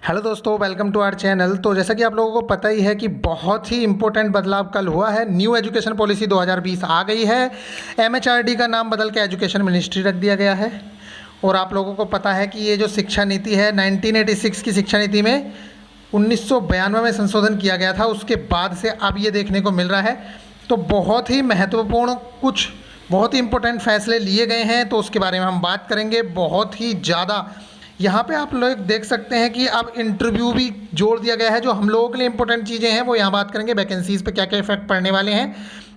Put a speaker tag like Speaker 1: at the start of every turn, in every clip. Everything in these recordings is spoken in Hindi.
Speaker 1: हेलो दोस्तों, वेलकम टू आवर चैनल। तो जैसा कि आप लोगों को पता ही है कि बहुत ही इंपॉर्टेंट बदलाव कल हुआ है। न्यू एजुकेशन पॉलिसी 2020 आ गई है। एमएचआरडी का नाम बदल के एजुकेशन मिनिस्ट्री रख दिया गया है। और आप लोगों को पता है कि ये जो शिक्षा नीति है 1986 की शिक्षा नीति में 1992 में संशोधन किया गया था, उसके बाद से अब ये देखने को मिल रहा है। तो बहुत ही महत्वपूर्ण कुछ बहुत ही इंपॉर्टेंट फैसले लिए गए हैं, तो उसके बारे में हम बात करेंगे। बहुत ही ज़्यादा यहाँ पे आप लोग देख सकते हैं कि अब इंटरव्यू भी जोड़ दिया गया है। जो हम लोगों के लिए इंपॉर्टेंट चीज़ें हैं वो यहाँ बात करेंगे, वैकेंसीज़ पे क्या क्या इफेक्ट पड़ने वाले हैं,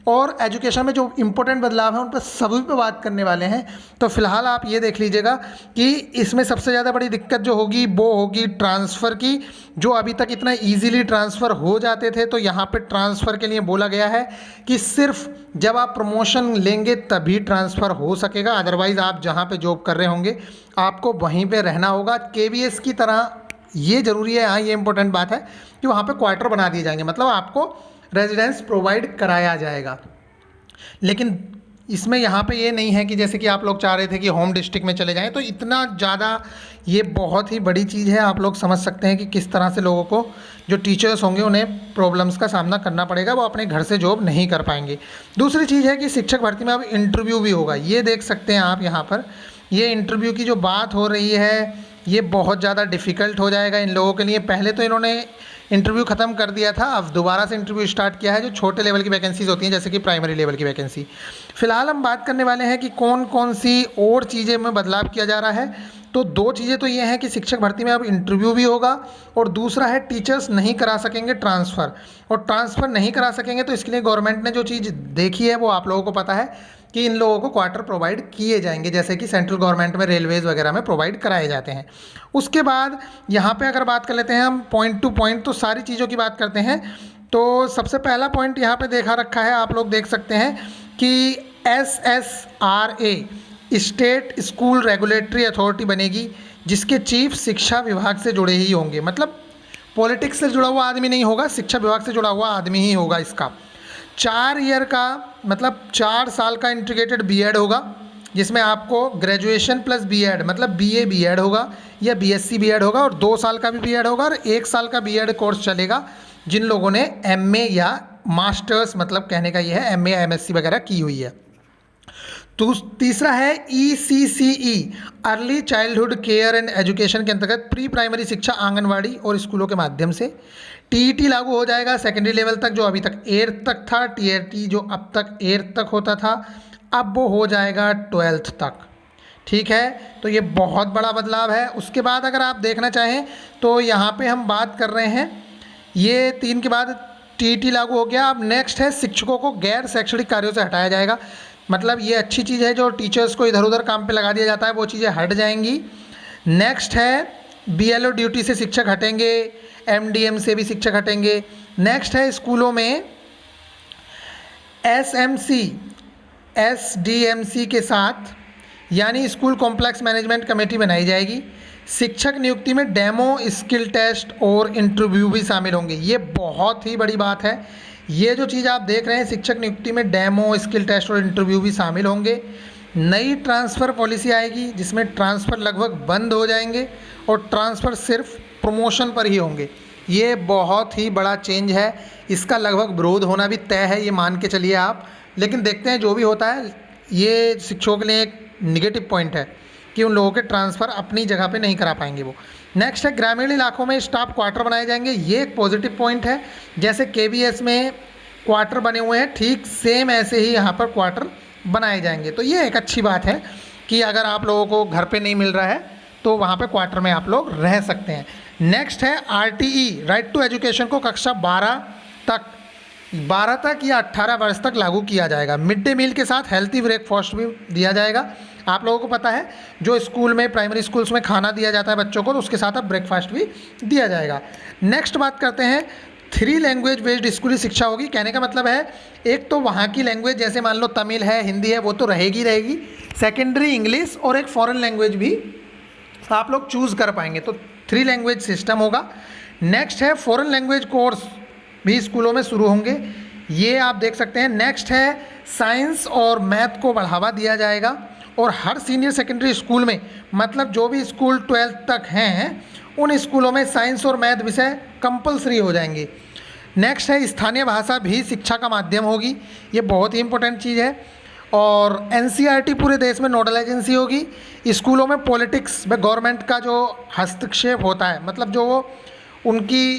Speaker 1: और एजुकेशन में जो इंपॉर्टेंट बदलाव हैं उन पर सभी पे बात करने वाले हैं। तो फिलहाल आप ये देख लीजिएगा कि इसमें सबसे ज़्यादा बड़ी दिक्कत जो होगी वो होगी ट्रांसफ़र की। जो अभी तक इतना ईजीली ट्रांसफ़र हो जाते थे, तो यहाँ पे ट्रांसफ़र के लिए बोला गया है कि सिर्फ जब आप प्रमोशन लेंगे तभी ट्रांसफ़र हो सकेगा। अदरवाइज़ आप जहाँ पे जॉब कर रहे होंगे आपको वहीं पे रहना होगा। केवीएस की तरह ये ज़रूरी है, हाँ ये इंपॉर्टेंट बात है कि वहाँ पे क्वार्टर बना दिए जाएंगे, मतलब आपको रेजिडेंस प्रोवाइड कराया जाएगा। लेकिन इसमें यहाँ पे ये नहीं है कि जैसे कि आप लोग चाह रहे थे कि होम डिस्ट्रिक्ट में चले जाएं, तो इतना ज़्यादा ये बहुत ही बड़ी चीज़ है। आप लोग समझ सकते हैं कि किस तरह से लोगों को, जो टीचर्स होंगे, उन्हें प्रॉब्लम्स का सामना करना पड़ेगा, वो अपने घर से जॉब नहीं कर पाएंगे। दूसरी चीज़ है कि शिक्षक भर्ती में अब इंटरव्यू भी होगा। ये देख सकते हैं आप यहाँ पर, ये इंटरव्यू की जो बात हो रही है ये बहुत ज़्यादा डिफ़िकल्ट हो जाएगा इन लोगों के लिए। पहले तो इन्होंने इंटरव्यू ख़त्म कर दिया था, अब दोबारा से इंटरव्यू स्टार्ट किया है जो छोटे लेवल की वैकेंसीज़ होती हैं, जैसे कि प्राइमरी लेवल की वैकेंसी। फ़िलहाल हम बात करने वाले हैं कि कौन कौन सी और चीज़ें में बदलाव किया जा रहा है। तो दो चीज़ें तो ये हैं कि शिक्षक भर्ती में अब इंटरव्यू भी होगा, और दूसरा है टीचर्स नहीं करा सकेंगे ट्रांसफ़र। और ट्रांसफ़र नहीं करा सकेंगे तो इसके लिए गवर्नमेंट ने जो चीज़ देखी है वो आप लोगों को पता है कि इन लोगों को क्वार्टर प्रोवाइड किए जाएंगे, जैसे कि सेंट्रल गवर्नमेंट में रेलवेज़ वगैरह में प्रोवाइड कराए जाते हैं। उसके बाद यहाँ पे अगर बात कर लेते हैं हम पॉइंट टू पॉइंट, तो सारी चीज़ों की बात करते हैं। तो सबसे पहला पॉइंट यहाँ पे देखा रखा है, आप लोग देख सकते हैं कि SSRA state school regulatory authority बनेगी, जिसके चीफ शिक्षा विभाग से जुड़े ही होंगे। मतलब पॉलिटिक्स से जुड़ा हुआ आदमी नहीं होगा, शिक्षा विभाग से जुड़ा हुआ आदमी ही होगा इसका। 4 ईयर का, मतलब 4 साल का इंटीग्रेटेड बीएड होगा, जिसमें आपको ग्रेजुएशन प्लस बीएड, मतलब बीए बीएड होगा या बीएससी बीएड होगा, और 2 साल का भी बीएड होगा, और 1 साल का बीएड कोर्स चलेगा जिन लोगों ने एमए या मास्टर्स, मतलब कहने का ये है एमए या एमएससी वगैरह की हुई है। तो तीसरा है ECCE early childhood care and education के अंतर्गत प्री प्राइमरी शिक्षा आंगनवाड़ी और स्कूलों के माध्यम से। टीईटी लागू हो जाएगा सेकेंडरी लेवल तक, जो अभी तक 8th तक था। टीईटी जो अब तक 8th तक होता था, अब वो हो जाएगा 12th तक। ठीक है, तो ये बहुत बड़ा बदलाव है। उसके बाद अगर आप देखना चाहें तो यहाँ पे हम बात कर रहे हैं, ये 3 के बाद टीईटी लागू हो गया। अब नेक्स्ट है शिक्षकों को गैर शैक्षणिक कार्यों से हटाया जाएगा। मतलब ये अच्छी चीज़ है, जो टीचर्स को इधर उधर काम पे लगा दिया जाता है वो चीज़ें हट जाएंगी। नेक्स्ट है बीएलओ ड्यूटी से शिक्षक हटेंगे, एमडीएम से भी शिक्षक हटेंगे। नेक्स्ट है स्कूलों में एसएमसी एसडीएमसी के साथ, यानी स्कूल कॉम्प्लेक्स मैनेजमेंट कमेटी बनाई जाएगी। शिक्षक नियुक्ति में डेमो, स्किल टेस्ट और इंटरव्यू भी शामिल होंगे। ये बहुत ही बड़ी बात है। ये जो चीज़ आप देख रहे हैं, शिक्षक नियुक्ति में डेमो, स्किल टेस्ट और इंटरव्यू भी शामिल होंगे। नई ट्रांसफ़र पॉलिसी आएगी जिसमें ट्रांसफ़र लगभग बंद हो जाएंगे और ट्रांसफ़र सिर्फ प्रमोशन पर ही होंगे। ये बहुत ही बड़ा चेंज है, इसका लगभग विरोध होना भी तय है, ये मान के चलिए आप। लेकिन देखते हैं जो भी होता है। ये शिक्षकों के लिए एक निगेटिव पॉइंट है कि उन लोगों के ट्रांसफ़र अपनी जगह पे नहीं करा पाएंगे वो। नेक्स्ट है ग्रामीण इलाकों में स्टाफ क्वार्टर बनाए जाएंगे। ये एक पॉजिटिव पॉइंट है। जैसे केवीएस में क्वार्टर बने हुए हैं, ठीक सेम ऐसे ही यहाँ पर क्वार्टर बनाए जाएंगे। तो ये एक अच्छी बात है कि अगर आप लोगों को घर पे नहीं मिल रहा है तो वहाँ पे क्वार्टर में आप लोग रह सकते हैं। नेक्स्ट है RTE राइट टू एजुकेशन को कक्षा 12 तक या 18 वर्ष तक लागू किया जाएगा। मिड डे मील के साथ हेल्थी ब्रेकफास्ट भी दिया जाएगा। आप लोगों को पता है जो स्कूल में, प्राइमरी स्कूल्स में खाना दिया जाता है बच्चों को, तो उसके साथ अब ब्रेकफास्ट भी दिया जाएगा। नेक्स्ट बात करते हैं, 3 लैंग्वेज बेस्ड स्कूली शिक्षा होगी। कहने का मतलब है एक तो वहाँ की लैंग्वेज, जैसे मान लो तमिल है, हिंदी है, वो तो रहेगी। सेकेंडरी इंग्लिश और एक फॉरेन लैंग्वेज भी आप लोग चूज़ कर पाएंगे। तो 3 लैंग्वेज सिस्टम होगा। नेक्स्ट है फॉरेन लैंग्वेज कोर्स भी स्कूलों में शुरू होंगे, ये आप देख सकते हैं। नेक्स्ट है साइंस और मैथ को बढ़ावा दिया जाएगा, और हर सीनियर सेकेंडरी स्कूल में, मतलब जो भी स्कूल 12th तक हैं उन स्कूलों में साइंस और मैथ विषय कंपलसरी हो जाएंगे। नेक्स्ट है स्थानीय भाषा भी शिक्षा का माध्यम होगी, ये बहुत ही इंपॉर्टेंट चीज़ है। और एनसीईआरटी पूरे देश में नोडल एजेंसी होगी। स्कूलों में पॉलिटिक्स व गवर्नमेंट का जो हस्तक्षेप होता है, मतलब जो वो उनकी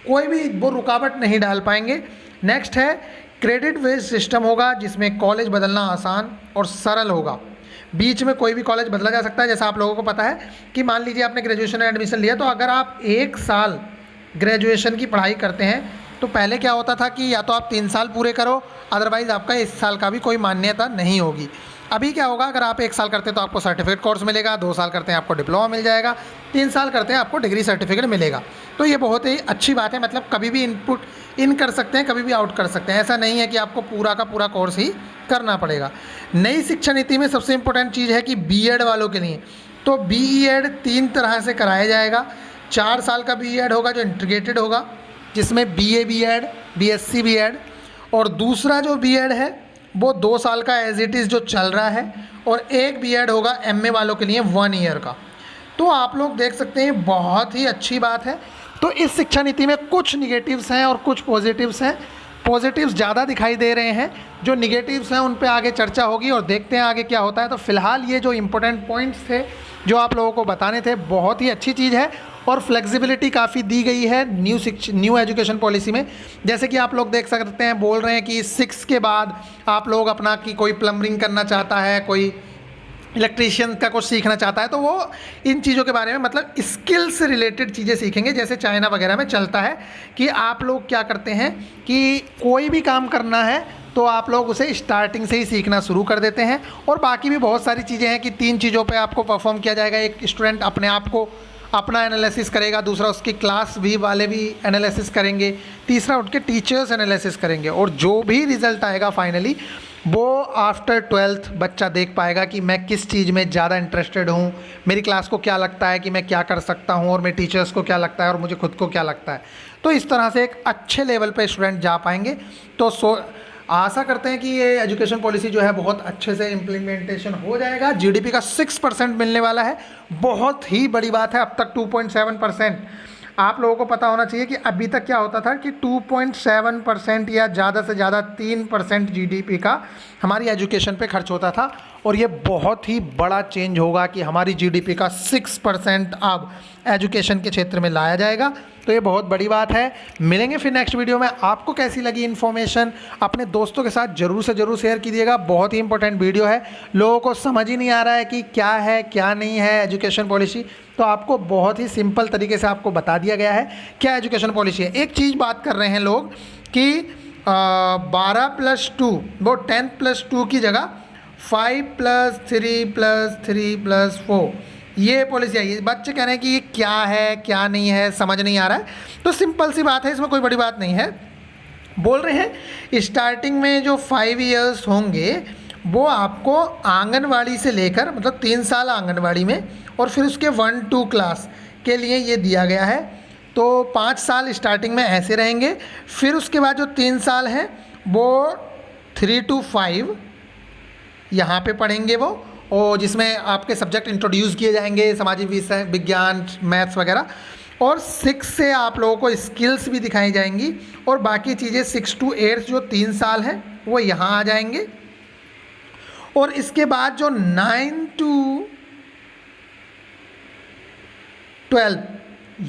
Speaker 1: कोई भी वो रुकावट नहीं डाल पाएंगे। नेक्स्ट है क्रेडिट बेस्ड सिस्टम होगा, जिसमें कॉलेज बदलना आसान और सरल होगा। बीच में कोई भी कॉलेज बदला जा सकता है। जैसा आप लोगों को पता है कि मान लीजिए आपने ग्रेजुएशन में एडमिशन लिया, तो अगर आप 1 साल ग्रेजुएशन की पढ़ाई करते हैं तो पहले क्या होता था कि या तो आप 3 साल पूरे करो, अदरवाइज़ आपका 1 साल का भी कोई मान्यता नहीं होगी। अभी क्या होगा, अगर आप 1 साल करते हैं तो आपको सर्टिफिकेट कोर्स मिलेगा, 2 साल करते हैं आपको डिप्लोमा मिल जाएगा, 3 साल करते हैं आपको डिग्री सर्टिफिकेट मिलेगा। तो ये बहुत ही अच्छी बात है, मतलब कभी भी इनपुट इन कर सकते हैं, कभी भी आउट कर सकते हैं। ऐसा नहीं है कि आपको पूरा का पूरा कोर्स ही करना पड़ेगा। नई शिक्षा नीति में सबसे इम्पोर्टेंट चीज़ है कि बीएड वालों के लिए तो बीईएड 3 तरह से कराया जाएगा। 4 साल का बीएड होगा जो इंटीग्रेटेड होगा, जिसमें बीए बीएड, बीएससी बीएड, और दूसरा जो बीएड है वो 2 साल का एज इट इज़ जो चल रहा है, और एक बीएड होगा एमए वालों के लिए 1 ईयर का। तो आप लोग देख सकते हैं बहुत ही अच्छी बात है। तो इस शिक्षा नीति में कुछ निगेटिव्स हैं और कुछ पॉजिटिव्स हैं। पॉजिटिव्स ज़्यादा दिखाई दे रहे हैं, जो निगेटिव्स हैं उन पे आगे चर्चा होगी और देखते हैं आगे क्या होता है। तो फिलहाल ये जो इम्पोर्टेंट पॉइंट्स थे जो आप लोगों को बताने थे, बहुत ही अच्छी चीज़ है और फ्लेक्सिबिलिटी काफ़ी दी गई है न्यू एजुकेशन पॉलिसी में। जैसे कि आप लोग देख सकते हैं, बोल रहे हैं कि 6 के बाद आप लोग अपना कि कोई प्लम्बरिंग करना चाहता है, कोई इलेक्ट्रीशियन का कुछ सीखना चाहता है, तो वो इन चीज़ों के बारे में मतलब स्किल से रिलेटेड चीज़ें सीखेंगे। जैसे चाइना वगैरह में चलता है कि आप लोग क्या करते हैं कि कोई भी काम करना है तो आप लोग उसे स्टार्टिंग से ही सीखना शुरू कर देते हैं। और बाकी भी बहुत सारी चीज़ें हैं कि 3 चीज़ों पे आपको परफॉर्म किया जाएगा। एक स्टूडेंट अपने आप को अपना एनालिसिस करेगा, दूसरा उसकी क्लास भी वाले भी एनालिसिस करेंगे, तीसरा उनके टीचर्स एनालिसिस करेंगे, और जो भी रिज़ल्ट आएगा फाइनली वो आफ्टर 12th बच्चा देख पाएगा कि मैं किस चीज़ में ज़्यादा इंटरेस्टेड हूँ, मेरी क्लास को क्या लगता है कि मैं क्या कर सकता हूँ, और मेरे टीचर्स को क्या लगता है और मुझे खुद को क्या लगता है। तो इस तरह से एक अच्छे लेवल पे स्टूडेंट जा पाएंगे। तो आशा करते हैं कि ये एजुकेशन पॉलिसी जो है बहुत अच्छे से इम्प्लीमेंटेशन हो जाएगा। जीडीपी का 6% मिलने वाला है, बहुत ही बड़ी बात है। अब तक 2.7%। आप लोगों को पता होना चाहिए कि अभी तक क्या होता था कि 2.7% या ज़्यादा से ज़्यादा 3% जीडीपी का हमारी एजुकेशन पे खर्च होता था, और ये बहुत ही बड़ा चेंज होगा कि हमारी जीडीपी का 6% अब एजुकेशन के क्षेत्र में लाया जाएगा। तो ये बहुत बड़ी बात है। मिलेंगे फिर नेक्स्ट वीडियो में। आपको कैसी लगी इन्फॉर्मेशन अपने दोस्तों के साथ ज़रूर से ज़रूर शेयर कीजिएगा। बहुत ही इंपॉर्टेंट वीडियो है, लोगों को समझ ही नहीं आ रहा है कि क्या है क्या नहीं है एजुकेशन पॉलिसी, तो आपको बहुत ही सिंपल तरीके से आपको बता दिया गया है क्या एजुकेशन पॉलिसी है। एक चीज़ बात कर रहे हैं लोग कि 12+2 वो 10+2 की जगह 5+3+3+4 ये पॉलिसी आई है। बच्चे कह रहे हैं कि ये क्या है क्या नहीं है, समझ नहीं आ रहा है। तो सिंपल सी बात है, इसमें कोई बड़ी बात नहीं है। बोल रहे हैं स्टार्टिंग में जो 5 इयर्स होंगे वो आपको आंगनवाड़ी से लेकर मतलब 3 साल आंगनवाड़ी में, और फिर उसके 1-2 क्लास के लिए ये दिया गया है। तो 5 साल स्टार्टिंग में ऐसे रहेंगे, फिर उसके बाद जो 3 साल हैं वो 3 to 5 यहाँ पे पढ़ेंगे वो, और जिसमें आपके सब्जेक्ट इंट्रोड्यूस किए जाएंगे, सामाजिक विज्ञान, मैथ्स वगैरह। और 6 से आप लोगों को स्किल्स भी दिखाई जाएंगी, और बाकी चीज़ें 6 to 8 जो 3 साल हैं वो यहाँ आ जाएंगे। और इसके बाद जो 9 to 12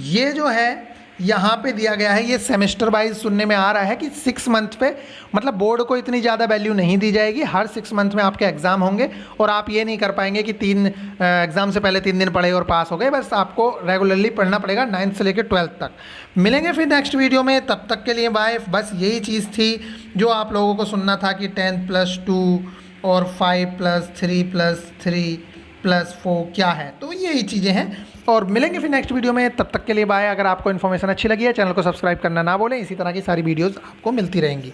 Speaker 1: ये जो है यहाँ पे दिया गया है, ये सेमेस्टर वाइज सुनने में आ रहा है कि 6 मंथ पे, मतलब बोर्ड को इतनी ज़्यादा वैल्यू नहीं दी जाएगी। हर 6 मंथ में आपके एग्ज़ाम होंगे, और आप ये नहीं कर पाएंगे कि 3 एग्ज़ाम से पहले 3 दिन पढ़े और पास हो गए। बस आपको रेगुलरली पढ़ना पड़ेगा 9th से लेकर 12th तक। मिलेंगे फिर नेक्स्ट वीडियो में, तब तक के लिए बाय। बस यही चीज़ थी जो आप लोगों को सुनना था कि 10+2 और 5+3+3+4 क्या है। तो यही चीज़ें हैं, और मिलेंगे फिर नेक्स्ट वीडियो में। तब तक के लिए बाय। अगर आपको इन्फॉर्मेशन अच्छी लगी है, चैनल को सब्सक्राइब करना ना भूलें। इसी तरह की सारी वीडियोज़ आपको मिलती रहेंगी।